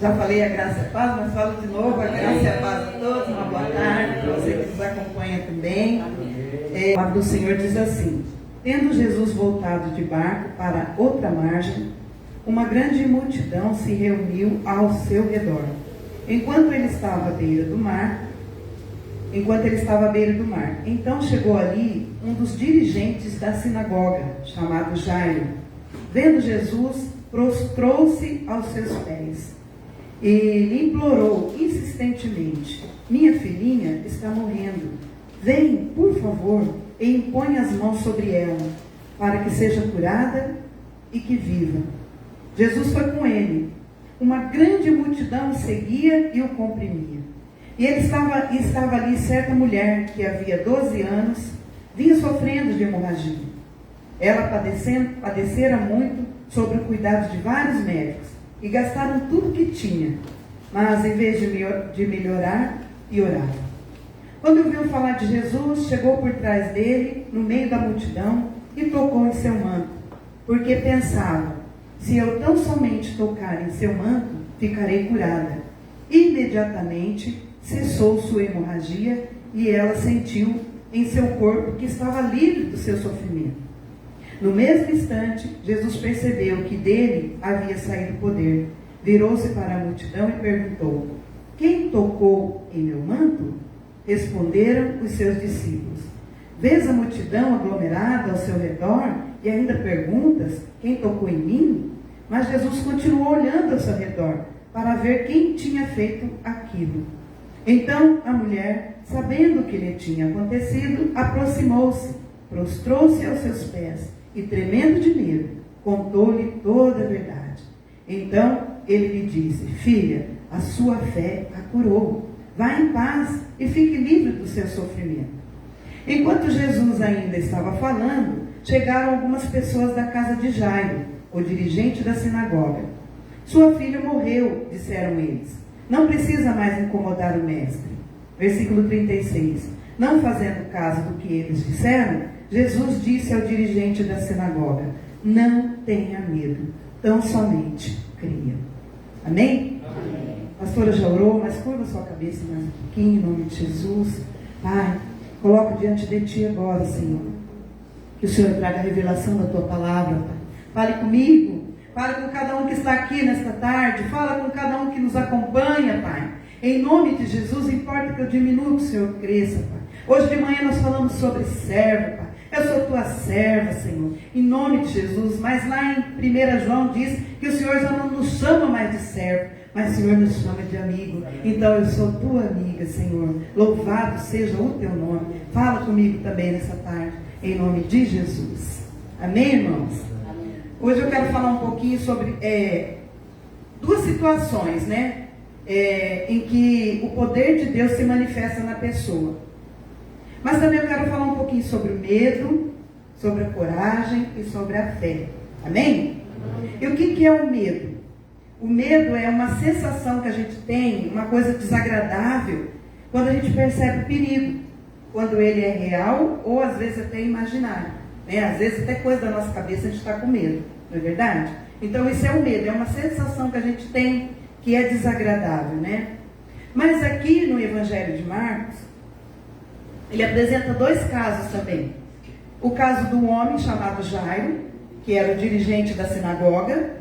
Já falei a graça e a paz, mas falo de novo a graça e a paz a todos. Uma boa tarde para você que nos acompanha também. A palavra do Senhor diz assim: tendo Jesus voltado de barco para outra margem, uma grande multidão se reuniu ao seu redor. Enquanto ele estava à beira do mar, então chegou ali um dos dirigentes da sinagoga, chamado Jairo. Vendo Jesus, prostrou-se aos seus pés e lhe implorou insistentemente: minha filhinha está morrendo. Vem, por favor, e impõe as mãos sobre ela, para que seja curada e que viva. Jesus foi com ele. Uma grande multidão o seguia e o comprimia. E estava ali certa mulher que havia 12 anos vinha sofrendo de hemorragia. Ela padecera muito sob o cuidado de vários médicos e gastaram tudo que tinha, mas em vez de melhorar, pioraram. Quando ouviu falar de Jesus, chegou por trás dele, no meio da multidão, e tocou em seu manto, porque pensava: se eu tão somente tocar em seu manto, ficarei curada. Imediatamente cessou sua hemorragia e ela sentiu em seu corpo que estava livre do seu sofrimento. No mesmo instante, Jesus percebeu que dele havia saído poder. Virou-se para a multidão e perguntou: quem tocou em meu manto? Responderam os seus discípulos: vês a multidão aglomerada ao seu redor e ainda perguntas: quem tocou em mim? Mas Jesus continuou olhando ao seu redor para ver quem tinha feito aquilo. Então a mulher, sabendo o que lhe tinha acontecido, aproximou-se, prostrou-se aos seus pés e, tremendo de medo, contou-lhe toda a verdade. Então ele lhe disse: filha, a sua fé a curou. Vá em paz e fique livre do seu sofrimento. Enquanto Jesus ainda estava falando, chegaram algumas pessoas da casa de Jairo, o dirigente da sinagoga. Sua filha morreu, disseram eles. Não precisa mais incomodar o mestre. Versículo 36. Não fazendo caso do que eles disseram, Jesus disse ao dirigente da sinagoga: não tenha medo, tão somente creia. Amém? Amém. A pastora já orou, mas curva sua cabeça mais um pouquinho, em nome de Jesus. Pai, coloco diante de Ti agora, Senhor, que o Senhor traga a revelação da Tua palavra, Pai. Fale comigo, fale com cada um que está aqui nesta tarde, fala com cada um que nos acompanha, Pai. Em nome de Jesus, importa que eu diminua, que o Senhor cresça, Pai. Hoje de manhã nós falamos sobre servo, Pai. Eu sou tua serva, Senhor, em nome de Jesus. Mas lá em 1 João diz que o Senhor já não nos chama mais de servo, mas o Senhor nos chama de amigo. Então eu sou tua amiga, Senhor. Louvado seja o teu nome. Fala comigo também nessa tarde, em nome de Jesus. Amém, irmãos? Amém. Hoje eu quero falar um pouquinho sobre duas situações, né? Em que o poder de Deus se manifesta na pessoa. Mas também eu quero falar um pouquinho sobre o medo, sobre a coragem e sobre a fé. Amém? E o que é o medo? O medo é uma sensação que a gente tem, uma coisa desagradável, quando a gente percebe o perigo. Quando ele é real ou às vezes até imaginário. Né? Às vezes até coisa da nossa cabeça a gente está com medo. Não é verdade? Então isso é o medo, é uma sensação que a gente tem que é desagradável, né? Mas aqui no Evangelho de Marcos, ele apresenta dois casos também. O caso do homem chamado Jairo, que era o dirigente da sinagoga,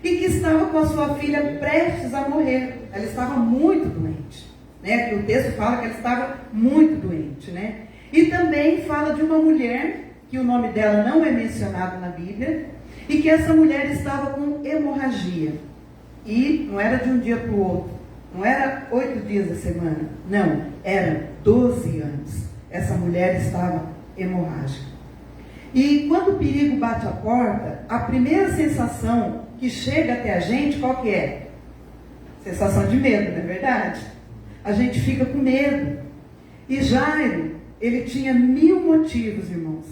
e que estava com a sua filha prestes a morrer. Ela estava muito doente, né? Que o texto fala que ela estava muito doente, né? E também fala de uma mulher, que o nome dela não é mencionado na Bíblia, e que essa mulher estava com hemorragia. E não era de um dia para o outro, não era 8 dias da semana, não, era 12 anos. Essa mulher estava hemorrágica. E quando o perigo bate a porta, a primeira sensação que chega até a gente, qual que é? Sensação de medo, não é verdade? A gente fica com medo. E Jairo, ele tinha 1000 motivos, irmãos,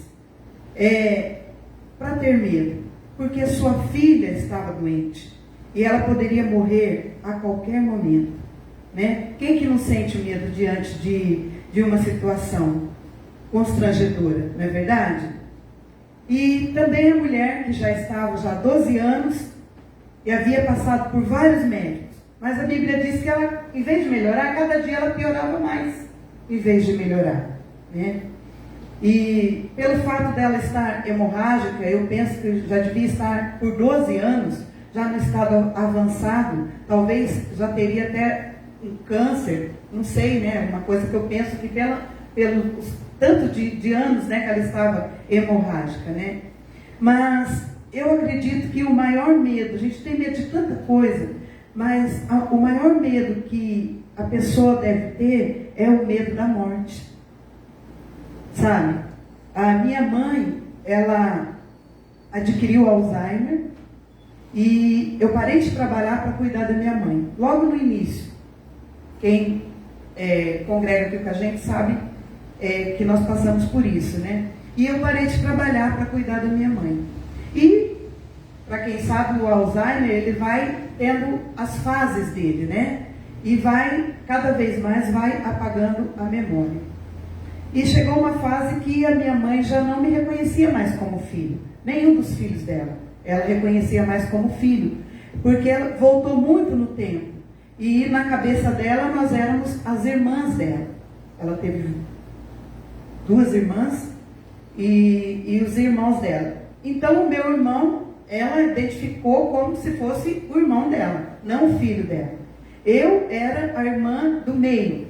para ter medo. Porque sua filha estava doente. E ela poderia morrer a qualquer momento. Né? Quem que não sente medo diante de uma situação constrangedora, não é verdade? E também a mulher que já estava há 12 anos e havia passado por vários médicos Mas a Bíblia diz que ela, em vez de melhorar, cada dia ela piorava mais, em vez de melhorar, né? E pelo fato dela estar hemorrágica, eu penso que já devia estar por 12 anos, já no estado avançado, talvez já teria até um câncer, não sei, né? Uma coisa que eu penso que pelo tanto de anos, né, que ela estava hemorrágica, né? Mas eu acredito que o maior medo, a gente tem medo de tanta coisa, mas o maior medo que a pessoa deve ter é o medo da morte. Sabe? A minha mãe, ela adquiriu Alzheimer e eu parei de trabalhar para cuidar da minha mãe. Logo no início, quem congrega aqui com a gente sabe que nós passamos por isso, né? E eu parei de trabalhar para cuidar da minha mãe. E, para quem sabe, o Alzheimer, ele vai tendo as fases dele, né? E vai, cada vez mais, vai apagando a memória. E chegou uma fase que a minha mãe já não me reconhecia mais como filho. Nenhum dos filhos dela. Ela reconhecia mais como filho. Porque ela voltou muito no tempo. E na cabeça dela, nós éramos as irmãs dela. Ela teve 2 irmãs e os irmãos dela. Então, o meu irmão, ela identificou como se fosse o irmão dela, não o filho dela. Eu era a irmã do meio,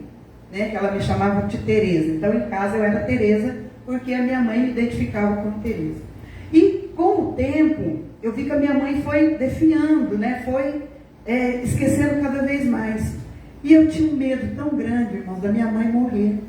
né, que ela me chamava de Tereza. Então, em casa, eu era Tereza, porque a minha mãe me identificava como Tereza. E, com o tempo, eu vi que a minha mãe foi definhando, né, foi esquecendo cada vez mais. E eu tinha um medo tão grande, irmãos, da minha mãe morrer.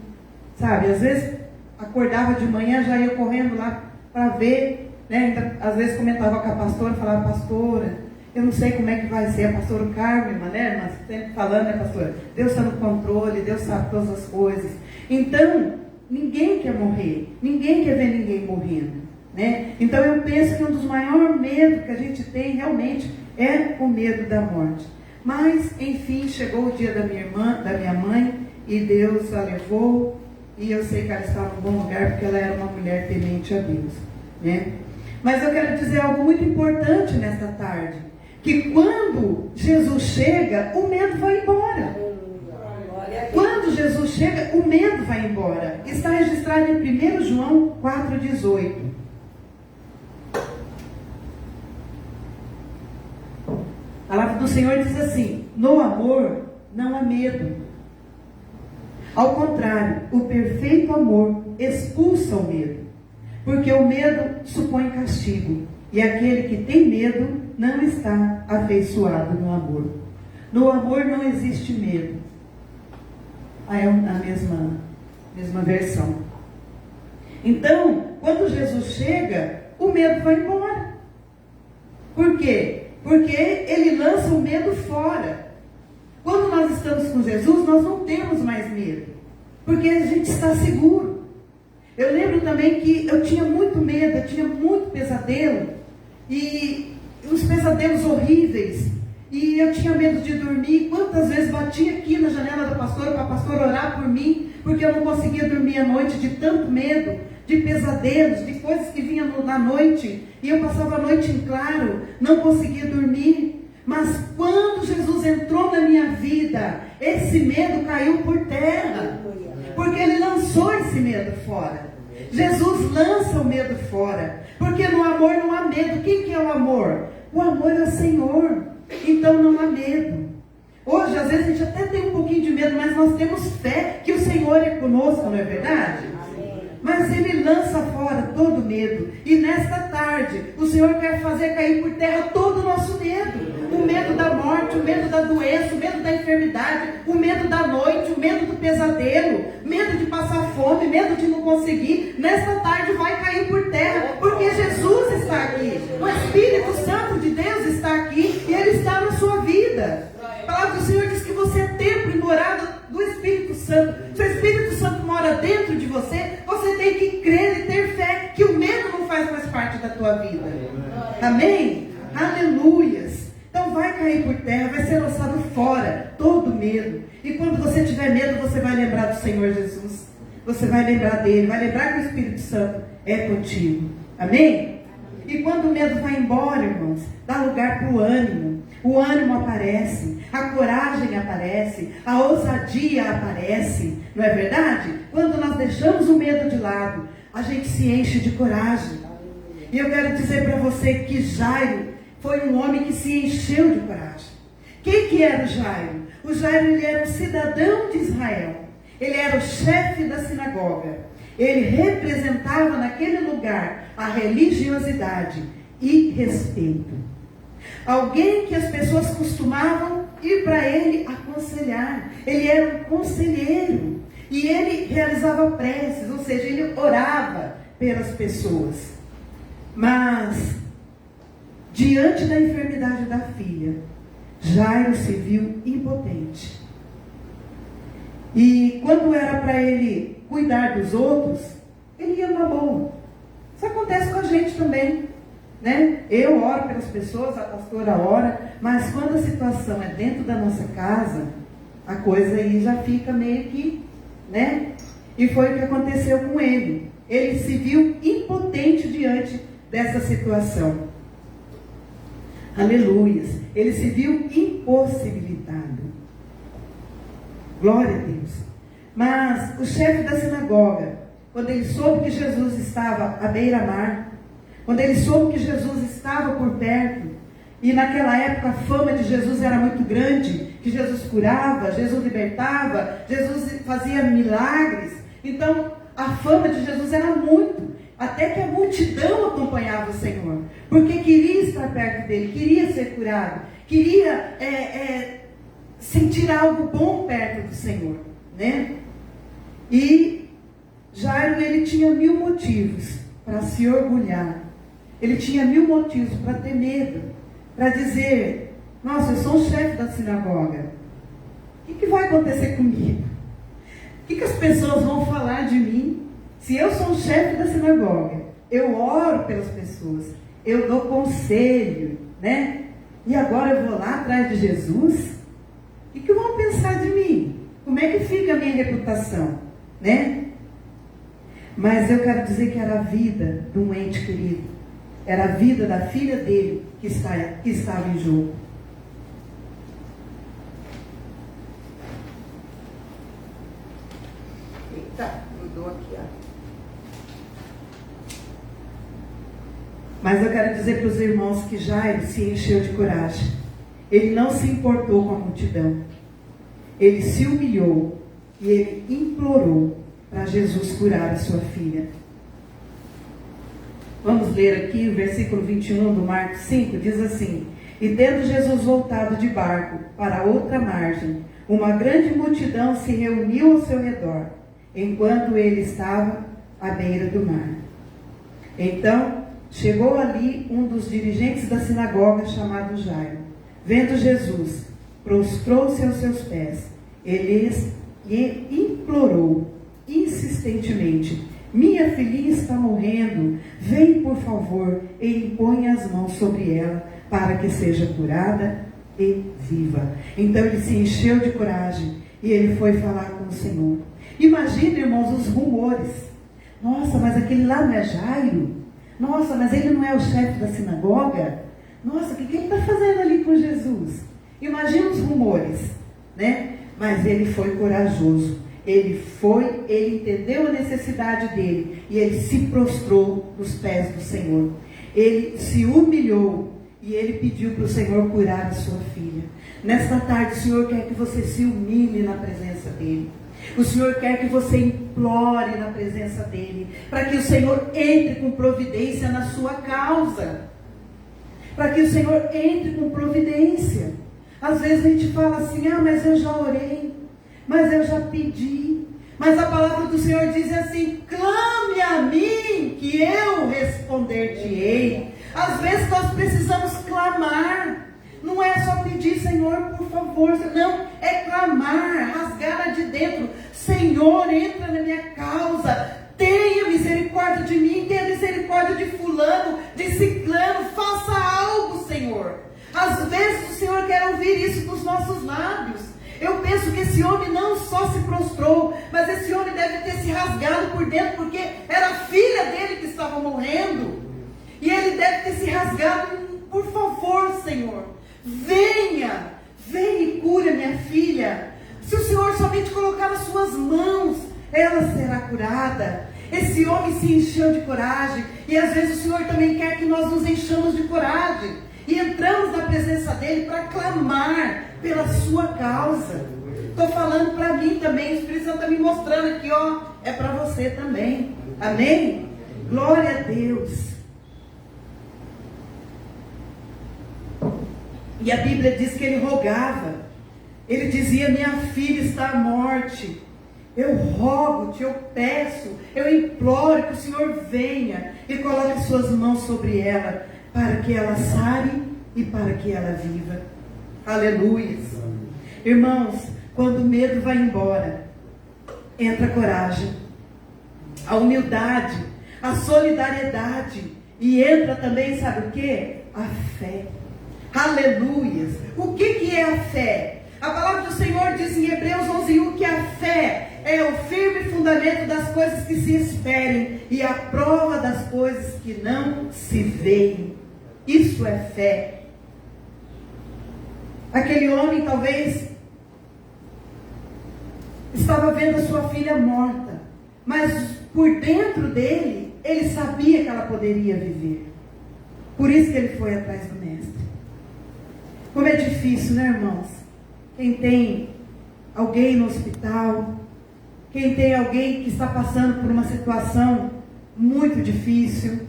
Sabe, às vezes, acordava de manhã, já ia correndo lá para ver, né? Às vezes comentava com a pastora, falava: pastora, eu não sei como é que vai ser, a pastora Carmen, né? Mas sempre falando, né, pastora? Deus está no controle, Deus sabe todas as coisas. Então, ninguém quer morrer, ninguém quer ver ninguém morrendo, né? Então, eu penso que um dos maiores medos que a gente tem realmente é o medo da morte. Mas, enfim, chegou o dia da minha mãe, e Deus a levou, e eu sei que ela estava em bom lugar, porque ela era uma mulher temente a Deus, né? Mas eu quero dizer algo muito importante nesta tarde, que quando Jesus chega, o medo vai embora. Quando Jesus chega, o medo vai embora. Está registrado em 1 João 4,18. A palavra do Senhor diz assim: no amor não há medo. Ao contrário, o perfeito amor expulsa o medo, porque o medo supõe castigo, e aquele que tem medo não está afeiçoado no amor. No amor não existe medo. É a mesma versão. Então, quando Jesus chega, o medo vai embora. Por quê? Porque ele lança o medo fora. Quando nós estamos com Jesus, nós não temos mais medo, porque a gente está seguro. Eu lembro também que eu tinha muito medo, eu tinha muito pesadelo, e uns pesadelos horríveis, e eu tinha medo de dormir. Quantas vezes batia aqui na janela da pastora para a pastora orar por mim, porque eu não conseguia dormir à noite de tanto medo, de pesadelos, de coisas que vinham na noite, e eu passava a noite em claro, não conseguia dormir. Mas quando Jesus entrou na minha vida, esse medo caiu por terra, porque ele lançou esse medo fora. Jesus lança o medo fora, porque no amor não há medo. Quem que é o amor? O amor é o Senhor, então não há medo. Hoje, às vezes, a gente até tem um pouquinho de medo, mas nós temos fé que o Senhor é conosco, não é verdade? Mas ele lança fora todo medo. E nesta tarde, o Senhor quer fazer cair por terra todo o nosso medo. O medo da morte, o medo da doença, o medo da enfermidade, o medo da noite, o medo do pesadelo, medo de passar fome, medo de não conseguir. Nesta tarde vai cair por terra, porque Jesus está aqui. O Espírito Santo de Deus está aqui e ele está na sua vida. A palavra do Senhor diz que você é templo e morada do Espírito Santo. Se o Espírito Santo mora dentro de você, você tem que crer e ter fé que o medo não faz mais parte da tua vida. Amém? Aleluias. Então vai cair por terra, vai ser lançado fora todo medo. E quando você tiver medo, você vai lembrar do Senhor Jesus. Você vai lembrar dele, vai lembrar que o Espírito Santo é contigo. Amém? E quando o medo vai embora, irmãos, dá lugar para o ânimo. o ânimo aparece, a coragem aparece, a ousadia aparece, não é verdade? Quando nós deixamos o medo de lado, a gente se enche de coragem. E eu quero dizer para você que Jairo foi um homem que se encheu de coragem. Quem que era o Jairo? O Jairo, ele era um cidadão de Israel. Ele era o chefe da sinagoga. Ele representava naquele lugar a religiosidade e respeito. Alguém que as pessoas costumavam ir para ele aconselhar. Ele era um conselheiro. E ele realizava preces, ou seja, ele orava pelas pessoas. Mas, diante da enfermidade da filha, Jairo se viu impotente. E quando era para ele cuidar dos outros, ele ia na boa. Isso acontece com a gente também, né? Eu oro pelas pessoas, a pastora ora, mas quando a situação é dentro da nossa casa, a coisa aí já fica meio que, né? E foi o que aconteceu com ele. Ele se viu impotente diante dessa situação. Aleluias. Ele se viu impossibilitado. Glória a Deus. Mas o chefe da sinagoga, quando ele soube que Jesus estava à beira-mar, quando ele soube que Jesus estava por perto, e naquela época a fama de Jesus era muito grande, que Jesus curava, Jesus libertava, Jesus fazia milagres. Então a fama de Jesus era muito, até que a multidão acompanhava o Senhor, porque queria estar perto dele, queria ser curado, queria sentir algo bom perto do Senhor, né? E Jairo, ele tinha 1000 motivos para se orgulhar, ele tinha 1000 motivos para ter medo, para dizer: nossa, eu sou o chefe da sinagoga, o que vai acontecer comigo? O que as pessoas vão falar de mim? Se eu sou o chefe da sinagoga, eu oro pelas pessoas, eu dou conselho, né? E agora eu vou lá atrás de Jesus? O que vão pensar de mim? Como é que fica a minha reputação, né? Mas eu quero dizer que era a vida de um ente querido, era a vida da filha dele que estava em jogo. Eita, mudou aqui, ó. Mas eu quero dizer para os irmãos que Jairo se encheu de coragem. Ele não se importou com a multidão. Ele se humilhou e ele implorou para Jesus curar a sua filha. Vamos ler aqui o versículo 21 do Marcos 5, diz assim: e tendo Jesus voltado de barco para outra margem, uma grande multidão se reuniu ao seu redor, enquanto ele estava à beira do mar. Então chegou ali um dos dirigentes da sinagoga, chamado Jairo. Vendo Jesus, prostrou-se aos seus pés. Ele lhe implorou insistentemente: minha filhinha está morrendo, vem por favor e impõe as mãos sobre ela, para que seja curada e viva. Então ele se encheu de coragem e ele foi falar com o Senhor. Imagina, irmãos, os rumores: nossa, mas aquele lá não é Jairo? Nossa, mas ele não é o chefe da sinagoga? Nossa, o que ele está fazendo ali com Jesus? Imagina os rumores, né? Mas ele foi corajoso. Ele entendeu a necessidade dele e ele se prostrou nos pés do Senhor. Ele se humilhou e ele pediu para o Senhor curar a sua filha. Nesta tarde, o Senhor quer que você se humilhe na presença dele. O Senhor quer que você implore na presença dele, para que o Senhor entre com providência na sua causa. Para que o Senhor entre com providência. Às vezes a gente fala assim: ah, mas eu já orei, mas eu já pedi. Mas a palavra do Senhor diz assim: clame a mim, que eu responder-te-ei. Às vezes nós precisamos clamar. Não é só pedir: Senhor, por favor. Não, é clamar, rasgar de dentro: Senhor, entra na minha causa. Tenha misericórdia de mim, tenha misericórdia de fulano, de ciclano. Faça algo, Senhor. Às vezes o Senhor quer ouvir isso dos nossos lábios. Eu penso que esse homem não só se prostrou, mas esse homem deve ter se rasgado por dentro, porque era a filha dele que estava morrendo. E ele deve ter se rasgado: por favor, Senhor, venha e cura minha filha. Se o Senhor somente colocar as suas mãos, ela será curada. Esse homem se encheu de coragem, e às vezes o Senhor também quer que nós nos enchamos de coragem, e entramos na presença dEle para clamar pela sua causa. Estou falando para mim também, o Espírito Santo está me mostrando aqui, ó, é para você também, amém? Glória a Deus. E a Bíblia diz que ele rogava, ele dizia: minha filha está à morte, eu rogo-te, eu peço, eu imploro que o Senhor venha e coloque suas mãos sobre ela, para que ela sare e para que ela viva. Aleluia. Irmãos, quando o medo vai embora, entra a coragem, a humildade, a solidariedade, e entra também, sabe o que? A fé. Aleluias. O que é a fé? A palavra do Senhor diz em Hebreus 11:1 que a fé é o firme fundamento das coisas que se esperem e a prova das coisas que não se veem. Isso é fé. Aquele homem talvez estava vendo a sua filha morta, mas por dentro dele, ele sabia que ela poderia viver. Por isso que ele foi atrás do mestre. Como é difícil, né, irmãos? Quem tem alguém no hospital, quem tem alguém que está passando por uma situação muito difícil,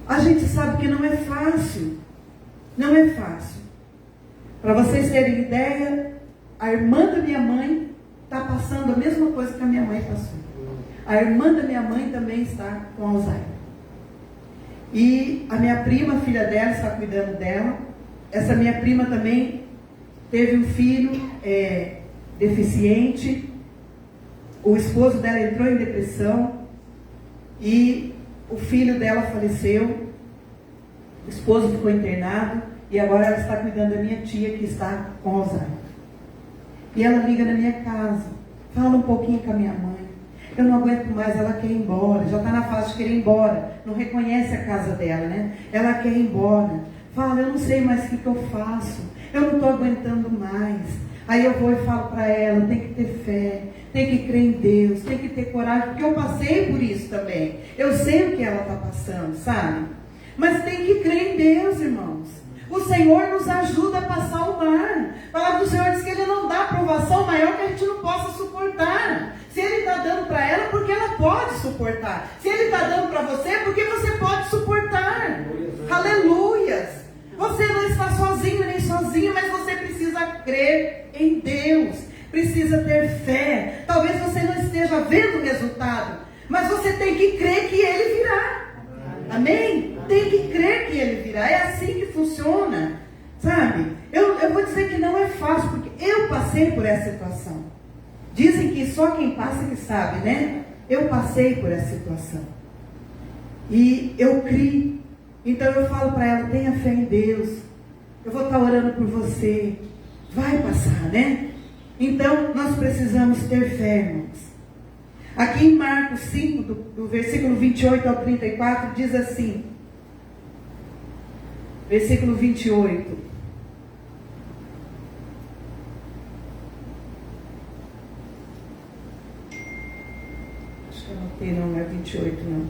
a gente sabe que não é fácil. Não é fácil. Para vocês terem ideia, a irmã da minha mãe está passando a mesma coisa que a minha mãe passou. A irmã da minha mãe também está com Alzheimer. E a minha prima, filha dela, está cuidando dela. Essa minha prima também teve um filho deficiente. O esposo dela entrou em depressão e o filho dela faleceu. O esposo ficou internado e agora ela está cuidando da minha tia, que está com Alzheimer. E ela liga na minha casa, fala um pouquinho com a minha mãe. Eu não aguento mais, ela quer ir embora, já está na fase de querer ir embora, não reconhece a casa dela, né? Ela quer ir embora, fala: eu não sei mais o que eu faço, eu não estou aguentando mais. Aí eu vou e falo para ela: tem que ter fé, tem que crer em Deus, tem que ter coragem, porque eu passei por isso também, eu sei o que ela está passando, sabe? Mas tem que crer em Deus, irmãos. O Senhor nos ajuda a passar o mar. A palavra do Senhor diz que Ele não dá provação maior que a gente não possa suportar. Se Ele está dando para ela, porque ela pode suportar. Se Ele está dando para você, porque você pode suportar. Aleluias. Você não está sozinho nem sozinha, mas você precisa crer em Deus. Precisa ter fé. Talvez você não esteja vendo o resultado, mas você tem que crer que Ele virá. Amém? Tem que crer que Ele virá. É assim que funciona, sabe? Eu vou dizer que não é fácil, porque eu passei por essa situação. Dizem que só quem passa que sabe, né? Eu passei por essa situação e eu criei. Então eu falo para ela: tenha fé em Deus, eu vou estar orando por você, vai passar, né? Então nós precisamos ter fé, irmãos. Aqui em Marcos 5, do versículo 28 ao 34, diz assim, versículo 28. Acho que eu anotei, não é 28 não.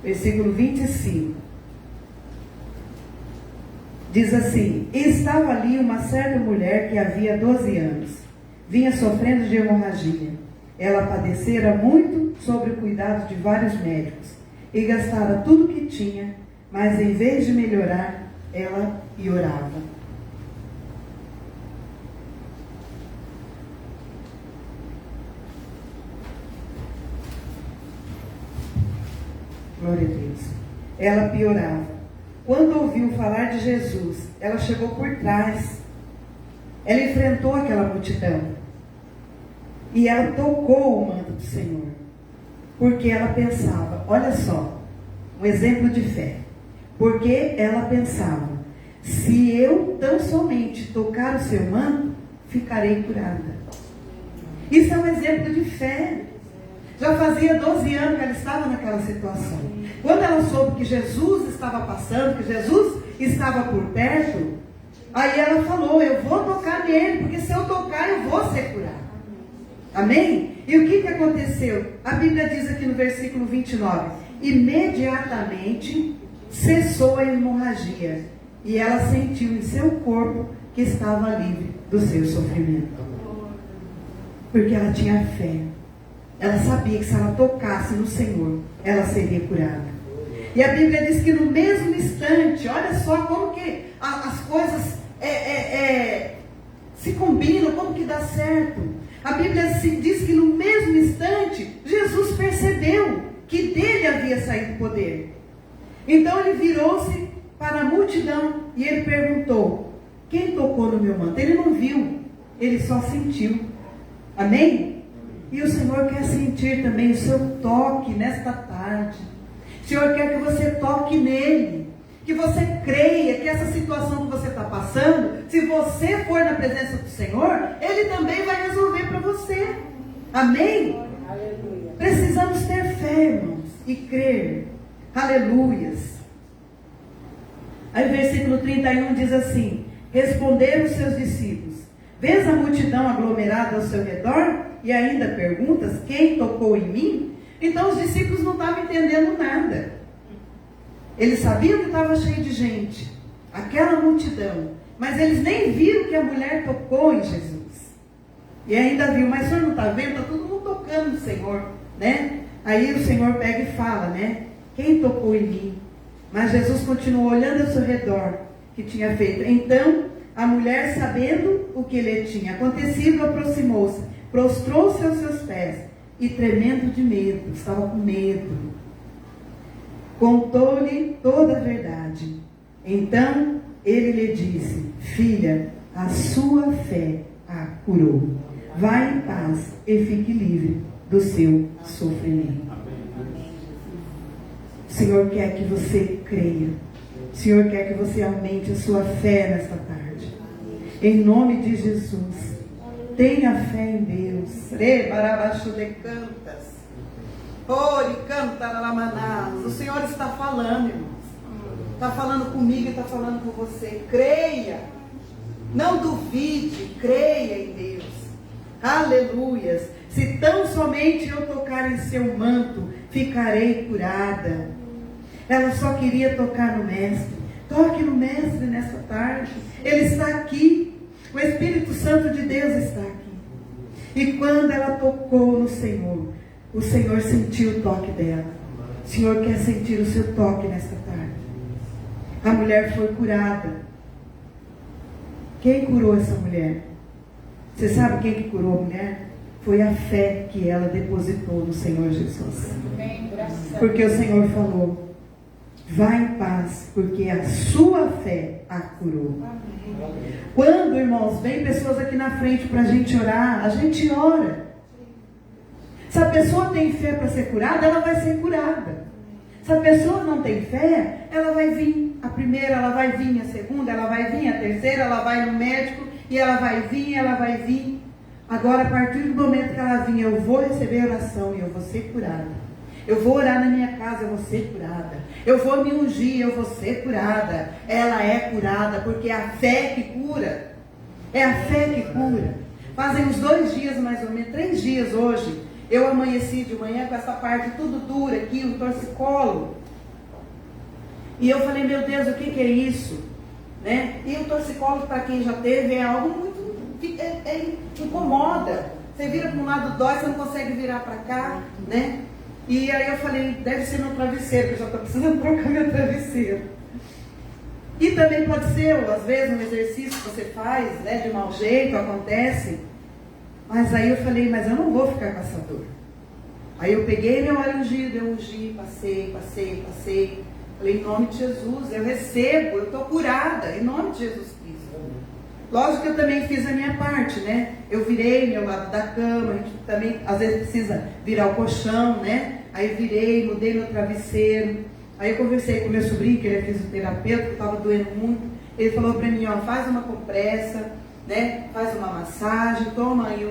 Versículo 25. Diz assim: e estava ali uma certa mulher que havia 12 anos, vinha sofrendo de hemorragia. Ela padecera muito sob o cuidado de vários médicos e gastara tudo o que tinha, mas em vez de melhorar, ela piorava. Glória a Deus. Ela piorava. Quando ouviu falar de Jesus, ela chegou por trás. Ela enfrentou aquela multidão. E ela tocou o manto do Senhor. Porque ela pensava, olha só, um exemplo de fé. Porque ela pensava: se eu tão somente tocar o seu manto, ficarei curada. Isso é um exemplo de fé. Já fazia 12 anos que ela estava naquela situação. Quando ela soube que Jesus estava passando, que Jesus estava por perto, Aí ela falou, eu vou tocar nele, porque se eu tocar eu vou ser curada. Amém? E o que aconteceu? A Bíblia diz aqui no versículo 29, imediatamente cessou a hemorragia, e ela sentiu em seu corpo que estava livre do seu sofrimento. Porque ela tinha fé. Ela sabia que se ela tocasse no Senhor, ela seria curada. E a Bíblia diz que no mesmo instante, olha só como que as coisas se combinam, como que dá certo. A Bíblia diz que no mesmo instante, Jesus percebeu que dele havia saído poder. Então ele virou-se para a multidão e ele perguntou, quem tocou no meu manto? Ele não viu, ele só sentiu. Amém? E o Senhor quer sentir também o seu toque nesta tarde. O Senhor quer que você toque nele, que você creia que essa situação que você está passando, se você for na presença do Senhor, Ele também vai resolver para você. Amém? Aleluia. Precisamos ter fé, irmãos, e crer. Aleluias. Aí o versículo 31 diz assim, responderam os seus discípulos, vês a multidão aglomerada ao seu redor e ainda perguntas, quem tocou em mim? Então os discípulos não estavam entendendo nada. Eles sabiam que estava cheio de gente, aquela multidão, mas eles nem viram que a mulher tocou em Jesus. E ainda viu, mas o senhor não está vendo? Está todo mundo tocando no Senhor, né? Aí o Senhor pega e fala, né? Quem tocou em mim? Mas Jesus continuou olhando ao seu redor, que tinha feito. Então a mulher, sabendo o que lhe tinha acontecido, aproximou-se, prostrou-se aos seus pés e tremendo de medo, estava com medo, contou-lhe toda a verdade. Então ele lhe disse, filha, a sua fé a curou. Vá em paz e fique livre do seu sofrimento. O Senhor quer que você creia. O Senhor quer que você aumente a sua fé nesta tarde. Em nome de Jesus. Tenha fé em Deus. O Senhor está falando, irmãos. Está falando comigo e está falando com você. Creia. Não duvide. Creia em Deus. Aleluias. Se tão somente eu tocar em seu manto, ficarei curada. Ela só queria tocar no Mestre. Toque no Mestre nessa tarde. Ele está aqui. O Espírito Santo de Deus está aqui. E quando ela tocou no Senhor, o Senhor sentiu o toque dela. O Senhor quer sentir o seu toque nesta tarde. A mulher foi curada. Quem curou essa mulher? Você sabe quem que curou a mulher? Foi a fé que ela depositou no Senhor Jesus. Porque o Senhor falou, vá em paz, porque a sua fé a curou. Quando, irmãos, vem pessoas aqui na frente para a gente orar, a gente ora. Se a pessoa tem fé para ser curada, ela vai ser curada. Se a pessoa não tem fé, ela vai vir. A primeira, ela vai vir. A segunda, ela vai vir. A terceira, ela vai no médico. E ela vai vir, ela vai vir. Agora, a partir do momento que ela vir, eu vou receber oração e eu vou ser curada. Eu vou orar na minha casa, eu vou ser curada. Eu vou me ungir, eu vou ser curada. Ela é curada, porque é a fé que cura. É a fé que cura. Fazem uns 2 dias, mais ou menos, 3 dias hoje, eu amanheci de manhã com essa parte tudo dura aqui, o torcicolo. E eu falei, meu Deus, o que é isso? Né? E o torcicolo, para quem já teve, é algo muito... incomoda. Você vira para um lado, dói, você não consegue virar para cá, né? E aí eu falei, deve ser meu travesseiro, que eu já estou precisando trocar meu travesseiro. E também pode ser, às vezes, um exercício que você faz, né, de mau jeito, acontece. Mas aí eu falei, mas eu não vou ficar com essa dor. Aí eu peguei meu óleo ungido, eu ungi, passei. Falei, em nome de Jesus, eu recebo, eu estou curada, em nome de Jesus Cristo. Lógico que eu também fiz a minha parte, né? Eu virei meu lado da cama, a gente também, às vezes, precisa virar o colchão, né? Aí virei, mudei meu travesseiro. Aí eu conversei com meu sobrinho, que ele é fisioterapeuta, que estava doendo muito. Ele falou para mim, ó, faz uma compressa, né? Faz uma massagem, toma aí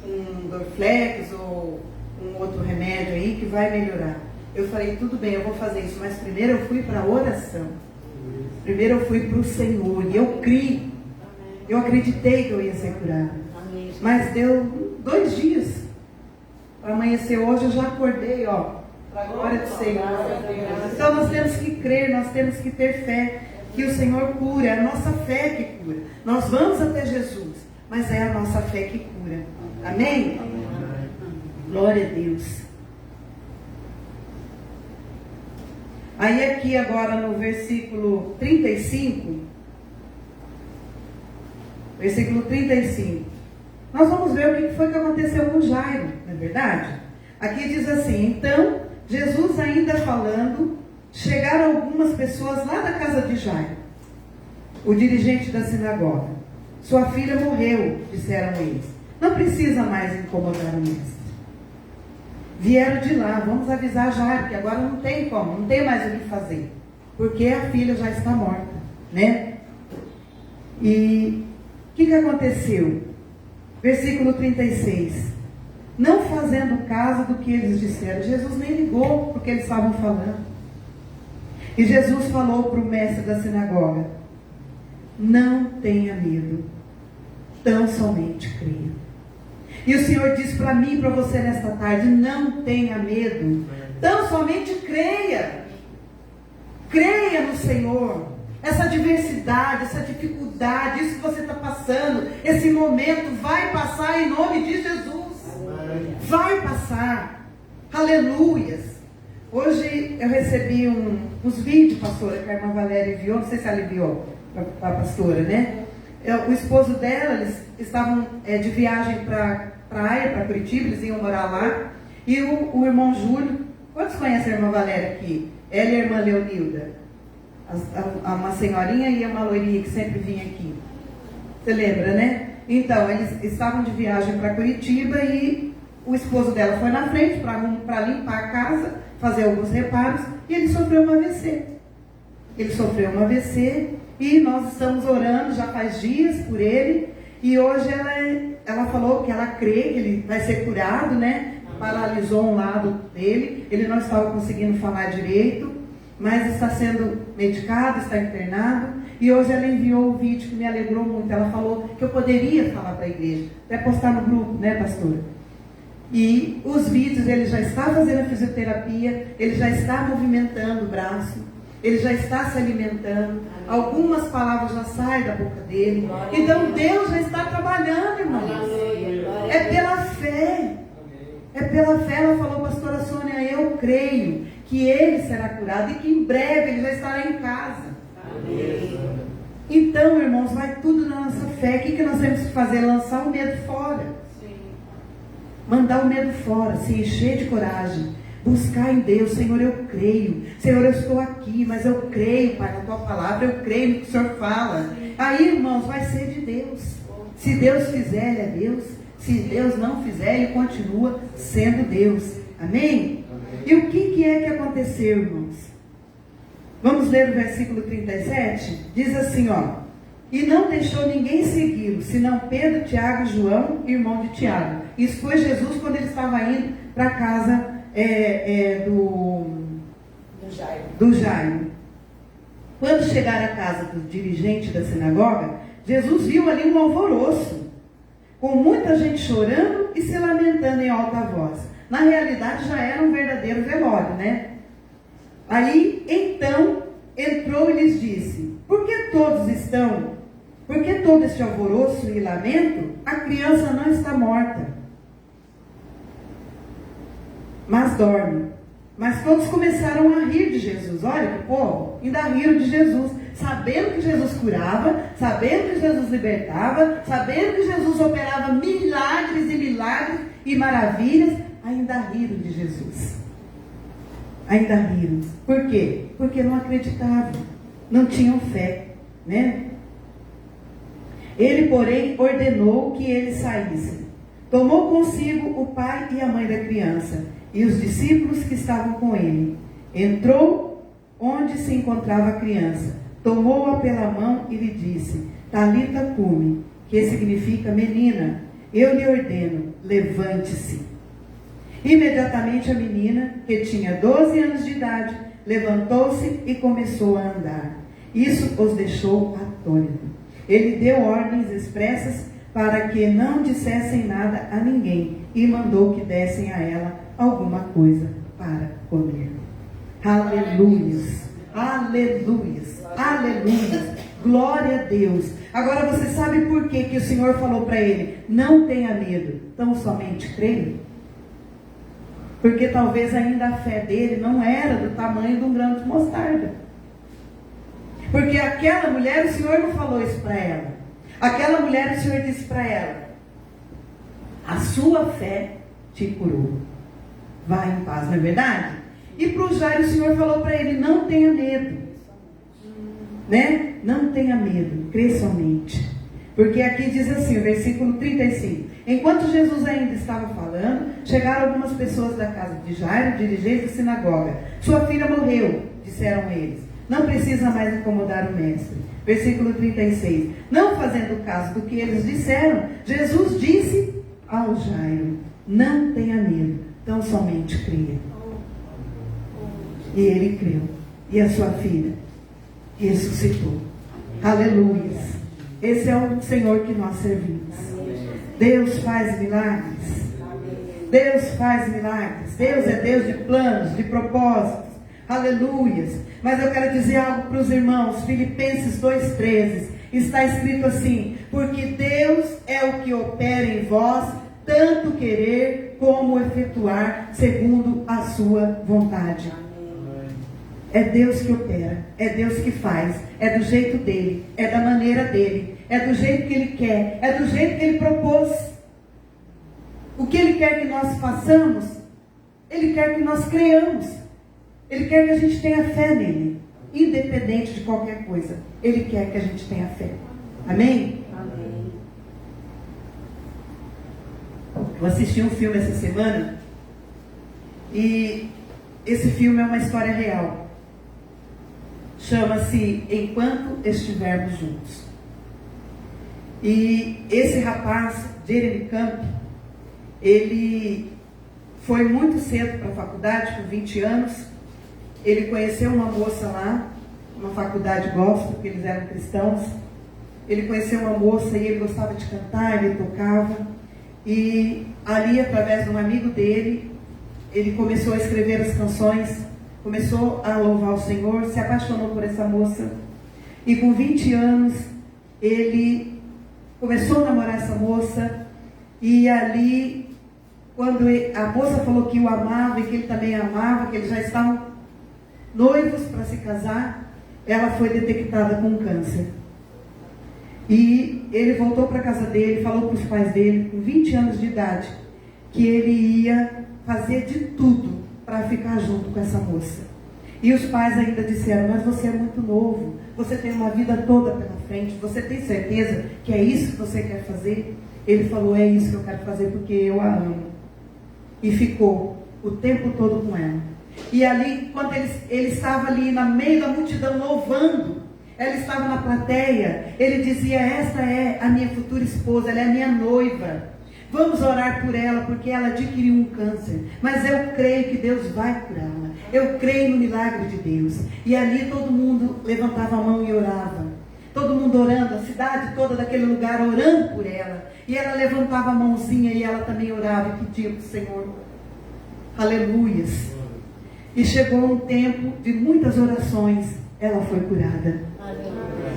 um Dorflex ou um outro remédio aí que vai melhorar. Eu falei, tudo bem, eu vou fazer isso, mas primeiro eu fui para a oração. Primeiro eu fui para o Senhor, e eu criei Eu acreditei que eu ia ser curada. Mas deu 2 dias. Para amanhecer hoje, eu já acordei, ó. Para a glória do Senhor. Então nós temos que crer, nós temos que ter fé que o Senhor cura. É a nossa fé que cura. Nós vamos até Jesus, mas é a nossa fé que cura. Amém? Glória a Deus. Aí aqui agora no versículo 35, nós vamos ver o que foi que aconteceu com Jairo, não é verdade? Aqui diz assim: então, Jesus ainda falando, chegaram algumas pessoas lá da casa de Jairo, o dirigente da sinagoga. Sua filha morreu, disseram eles. Não precisa mais incomodar o mestre. Vieram de lá, vamos avisar Jairo, que agora não tem como, não tem mais o que fazer, porque a filha já está morta, né? E o que aconteceu? Versículo 36. Não fazendo caso do que eles disseram, Jesus nem ligou porque eles estavam falando. E Jesus falou para o mestre da sinagoga: não tenha medo, tão somente creia. E o Senhor diz para mim e para você nesta tarde: não tenha medo, tão somente creia. Creia no Senhor. Essa adversidade, essa dificuldade, isso que você está passando, esse momento vai passar em nome de Jesus. Vai passar. Aleluias. Hoje eu recebi uns vídeos, pastora, que a irmã Valéria enviou, não sei se ela enviou para a pastora, né? O esposo dela, eles estavam de viagem para praia, para Curitiba, eles iam morar lá. E o irmão Júlio, quantos conhecem a irmã Valéria aqui? Ela e a irmã Leonilda. Uma senhorinha e uma loirinha que sempre vinha aqui. Você lembra, né? Então, eles estavam de viagem para Curitiba e o esposo dela foi na frente para limpar a casa, fazer alguns reparos, e ele sofreu um AVC. E nós estamos orando já faz dias por ele. E hoje ela falou que ela crê que ele vai ser curado, né? Paralisou um lado dele, ele não estava conseguindo falar direito, mas está sendo medicado, está internado. E hoje ela enviou um vídeo que me alegrou muito. Ela falou que eu poderia falar para a igreja, até postar no grupo, né, pastora? E os vídeos, ele já está fazendo a fisioterapia, ele já está movimentando o braço, ele já está se alimentando, algumas palavras já saem da boca dele. Então Deus já está trabalhando, irmãos. É pela fé. Ela falou: pastora Sônia, eu creio que ele será curado e que em breve ele já estará em casa. Amém. Então, irmãos, vai tudo na nossa fé. O que nós temos que fazer? Lançar o medo fora. Sim. Mandar o medo fora, se encher de coragem, buscar em Deus. Senhor, eu creio. Senhor, eu estou aqui, mas eu creio, Pai, na tua palavra, eu creio no que o Senhor fala. Sim. Aí, irmãos, vai ser de Deus. Se Deus fizer, ele é Deus. Se Deus não fizer, ele continua sendo Deus. Amém? E o que é que aconteceu, irmãos? Vamos ler o versículo 37? Diz assim, ó: e não deixou ninguém segui-lo, senão Pedro, Tiago e João, irmão de Tiago. Isso foi Jesus quando ele estava indo para a casa do Jairo. Quando chegaram à casa do dirigente da sinagoga, Jesus viu ali um alvoroço, com muita gente chorando e se lamentando em alta voz. Na realidade já era um verdadeiro velório, né? Aí então entrou e lhes disse: por que todo este alvoroço e lamento? A criança não está morta, mas dorme. Mas todos começaram a rir de Jesus. Olha que povo, ainda riram de Jesus, sabendo que Jesus curava, sabendo que Jesus libertava, sabendo que Jesus operava milagres e maravilhas, ainda riram de Jesus. Ainda riram. Por quê? Porque não acreditavam, não tinham fé, né? Ele, porém, ordenou que eles saíssem. Tomou consigo o pai e a mãe da criança e os discípulos que estavam com ele. Entrou onde se encontrava a criança, tomou-a pela mão e lhe disse: Talita cumi, que significa menina, eu lhe ordeno, levante-se. Imediatamente a menina, que tinha 12 anos de idade, levantou-se e começou a andar. Isso os deixou atônitos. Ele deu ordens expressas para que não dissessem nada a ninguém e mandou que dessem a ela alguma coisa para comer. Aleluias, aleluias, aleluias, glória a Deus. Agora você sabe por que o Senhor falou para ele: não tenha medo, tão somente creia? Porque talvez ainda a fé dele não era do tamanho de um grão de mostarda. Porque aquela mulher, o Senhor não falou isso para ela. Aquela mulher, o Senhor disse para ela: a sua fé te curou. Vai em paz, não é verdade? E para o Jairo, o Senhor falou para ele: não tenha medo. Né? Não tenha medo, crê somente. Porque aqui diz assim, o versículo 35. Enquanto Jesus ainda estava falando, chegaram algumas pessoas da casa de Jairo, dirigentes da sinagoga. Sua filha morreu, disseram eles. Não precisa mais incomodar o mestre. Versículo 36. Não fazendo caso do que eles disseram, Jesus disse ao Jairo: não tenha medo, tão somente creia. E ele creu. E a sua filha ressuscitou. Aleluia. Esse é o Senhor que nós servimos. Deus faz milagres. Deus faz milagres. Deus é Deus de planos, de propósitos. Aleluias. Mas eu quero dizer algo para os irmãos. Filipenses 2,13. Está escrito assim: porque Deus é o que opera em vós, tanto querer como efetuar, segundo a sua vontade. É Deus que opera, é Deus que faz, é do jeito dele, é da maneira dele, é do jeito que ele quer, é do jeito que ele propôs. O que ele quer que nós façamos, ele quer que nós creiamos, ele quer que a gente tenha fé nele, independente de qualquer coisa, ele quer que a gente tenha fé. Amém? Amém. Eu assisti um filme essa semana e esse filme é uma história real. Chama-se Enquanto Estivermos Juntos. E esse rapaz, Jeremy Camp, ele foi muito cedo para a faculdade, com 20 anos. Ele conheceu uma moça lá, uma faculdade gospel, porque eles eram cristãos. Ele conheceu uma moça e ele gostava de cantar, ele tocava. E ali, através de um amigo dele, ele começou a escrever as canções, começou a louvar o Senhor, se apaixonou por essa moça. E com 20 anos, ele começou a namorar essa moça. E ali, quando a moça falou que o amava e que ele também a amava, que eles já estavam noivos para se casar, ela foi detectada com câncer. E ele voltou para a casa dele, falou para os pais dele, com 20 anos de idade, que ele ia fazer de tudo para ficar junto com essa moça. E os pais ainda disseram: mas você é muito novo, você tem uma vida toda pela frente, você tem certeza que é isso que você quer fazer? Ele falou: é isso que eu quero fazer porque eu a amo. E ficou o tempo todo com ela. E ali, quando ele estava ali no meio da multidão louvando, ela estava na plateia, ele dizia: esta é a minha futura esposa, ela é a minha noiva. Vamos orar por ela, porque ela adquiriu um câncer. Mas eu creio que Deus vai curá-la. Eu creio no milagre de Deus. E ali todo mundo levantava a mão e orava. Todo mundo orando, a cidade toda daquele lugar orando por ela. E ela levantava a mãozinha e ela também orava e pedia para o Senhor. Aleluias. E chegou um tempo de muitas orações. Ela foi curada.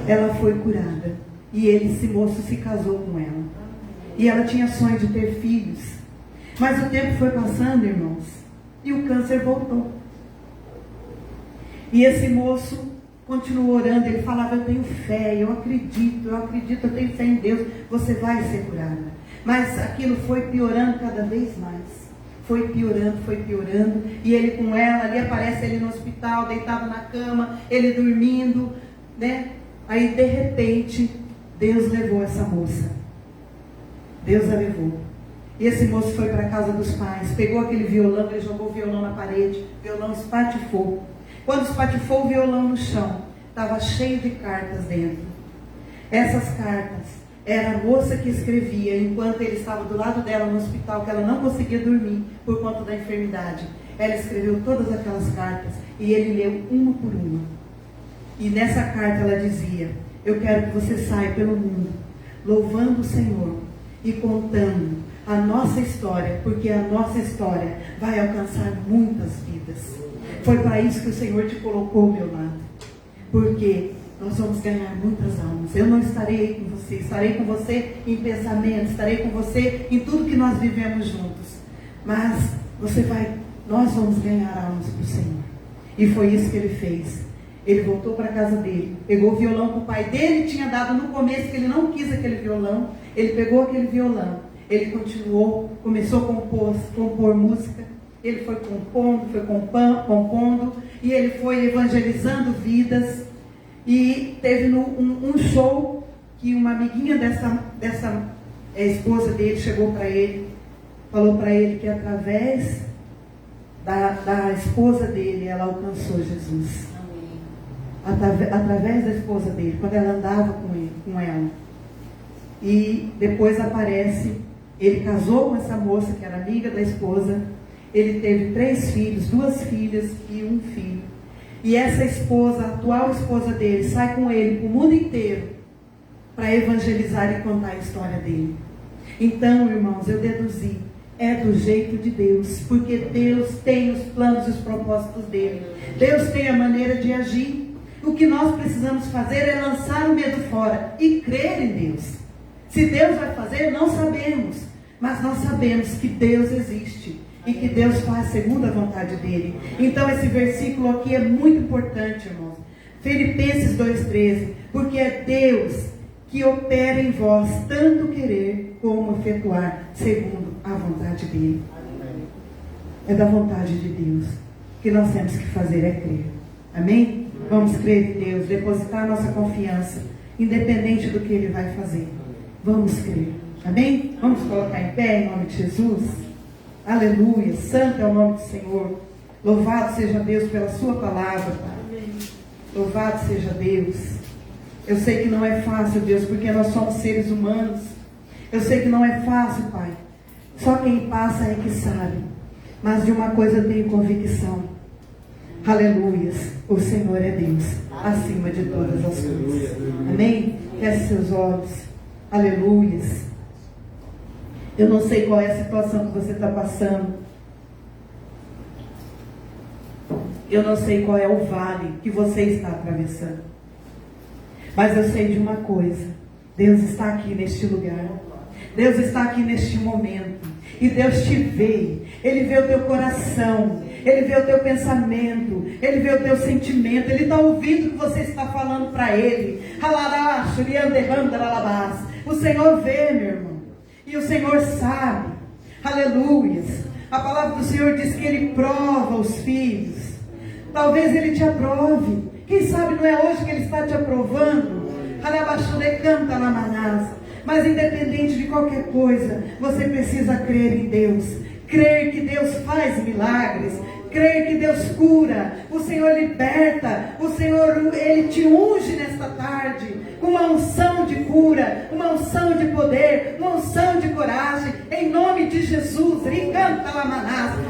Ela foi curada. E esse moço se casou com ela. E ela tinha sonho de ter filhos. Mas o tempo foi passando, irmãos, e o câncer voltou. E esse moço continuou orando. Ele falava: eu tenho fé, eu acredito, eu tenho fé em Deus, você vai ser curada. Mas aquilo foi piorando cada vez mais. Foi piorando. E ele com ela, ali aparece ele no hospital, deitado na cama, ele dormindo, né? Aí de repente, Deus levou essa moça. Deus a levou. E esse moço foi para a casa dos pais, pegou aquele violão, ele jogou o violão na parede, o violão espatifou. Quando espatifou o violão no chão, estava cheio de cartas dentro. Essas cartas, era a moça que escrevia, enquanto ele estava do lado dela no hospital, que ela não conseguia dormir por conta da enfermidade. Ela escreveu todas aquelas cartas, e ele leu uma por uma. E nessa carta ela dizia: eu quero que você saia pelo mundo, louvando o Senhor e contando a nossa história, porque a nossa história vai alcançar muitas vidas. Foi para isso que o Senhor te colocou ao meu lado, porque nós vamos ganhar muitas almas. Eu não estarei com você, estarei com você em pensamento, estarei com você em tudo que nós vivemos juntos, mas nós vamos ganhar almas para o Senhor. E foi isso que ele fez. Ele voltou para a casa dele, pegou o violão que o pai dele tinha dado no começo, que ele não quis aquele violão. Ele pegou aquele violão, ele continuou, começou a compor música. Ele foi compondo, e ele foi evangelizando vidas. E teve um show que uma amiguinha dessa esposa dele chegou para ele, falou para ele que através da esposa dele ela alcançou Jesus. Através da esposa dele, quando ela andava com ela. E depois aparece, ele casou com essa moça que era amiga da esposa. Ele teve 3 filhos, 2 filhas e 1 filho. E essa esposa, a atual esposa dele, sai com ele para o mundo inteiro para evangelizar e contar a história dele. Então, irmãos, eu deduzi, é do jeito de Deus, porque Deus tem os planos e os propósitos dele. Deus tem a maneira de agir. O que nós precisamos fazer é lançar o medo fora e crer em Deus. Se Deus vai fazer, não sabemos, mas nós sabemos que Deus existe e que Deus faz segundo a vontade dele. Então esse versículo aqui é muito importante, irmãos. Filipenses 2,13, porque é Deus que opera em vós tanto querer como efetuar segundo a vontade dele. É da vontade de Deus. O que nós temos que fazer é crer. Amém? Vamos crer em Deus, depositar nossa confiança, independente do que Ele vai fazer. Vamos crer. Amém? Vamos colocar em pé em nome de Jesus. Aleluia. Santo é o nome do Senhor. Louvado seja Deus pela sua palavra, Pai. Louvado seja Deus. Eu sei que não é fácil, Deus, porque nós somos seres humanos. Eu sei que não é fácil, Pai. Só quem passa é que sabe. Mas de uma coisa eu tenho convicção. Aleluias, o Senhor é Deus, acima de todas as coisas. Amém? Feche seus olhos. Aleluias. Eu não sei qual é a situação que você está passando. Eu não sei qual é o vale que você está atravessando. Mas eu sei de uma coisa. Deus está aqui neste lugar. Deus está aqui neste momento. E Deus te vê. Ele vê o teu coração. Ele vê o teu pensamento. Ele vê o teu sentimento. Ele está ouvindo o que você está falando para Ele. O Senhor vê, meu irmão. E o Senhor sabe. Aleluias. A palavra do Senhor diz que Ele prova os filhos. Talvez Ele te aprove. Quem sabe não é hoje que Ele está te aprovando. Mas independente de qualquer coisa, você precisa crer em Deus. Crer que Deus faz milagres. Crer que Deus cura. O Senhor liberta. O Senhor, Ele te unge nesta tarde com uma unção de cura, uma unção de poder, uma unção de coragem, em nome de Jesus.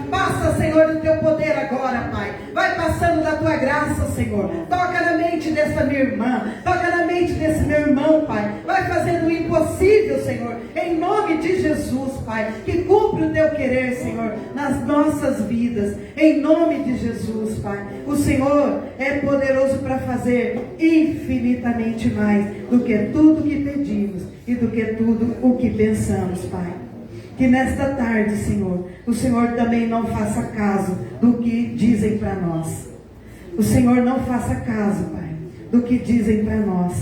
Passa, Senhor, do teu poder agora, Pai. Vai passando da tua graça, Senhor. Toca na mente dessa minha irmã, toca na mente desse meu irmão, Pai. Vai fazendo o impossível, Senhor, em nome de Jesus, Pai. Que cumpra o teu querer, Senhor, nas nossas vidas, em nome de Jesus, Pai. O Senhor é poderoso para fazer infinitamente mais do que tudo que pedimos e do que tudo o que pensamos, Pai. Que nesta tarde, Senhor, o Senhor também não faça caso do que dizem para nós. O Senhor não faça caso, Pai, do que dizem para nós.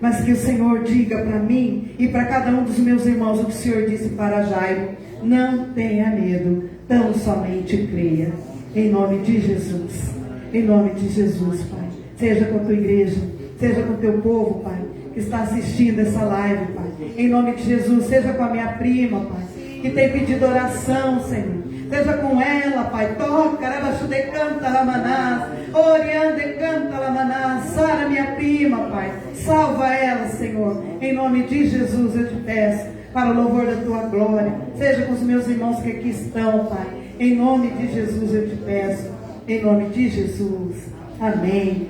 Mas que o Senhor diga para mim e para cada um dos meus irmãos o que o Senhor disse para Jairo. Não tenha medo, tão somente creia. Em nome de Jesus. Em nome de Jesus, Pai. Seja com a tua igreja, seja com o teu povo, Pai, que está assistindo essa live, Pai. Em nome de Jesus, seja com a minha prima, Pai, que tem pedido oração, Senhor. Seja com ela, Pai. Toca, Rabaxude canta Lamanás, Oriande canta Lamanás. Sara, minha prima, Pai. Salva ela, Senhor. Em nome de Jesus eu te peço, para o louvor da tua glória. Seja com os meus irmãos que aqui estão, Pai. Em nome de Jesus eu te peço. Em nome de Jesus. Amém.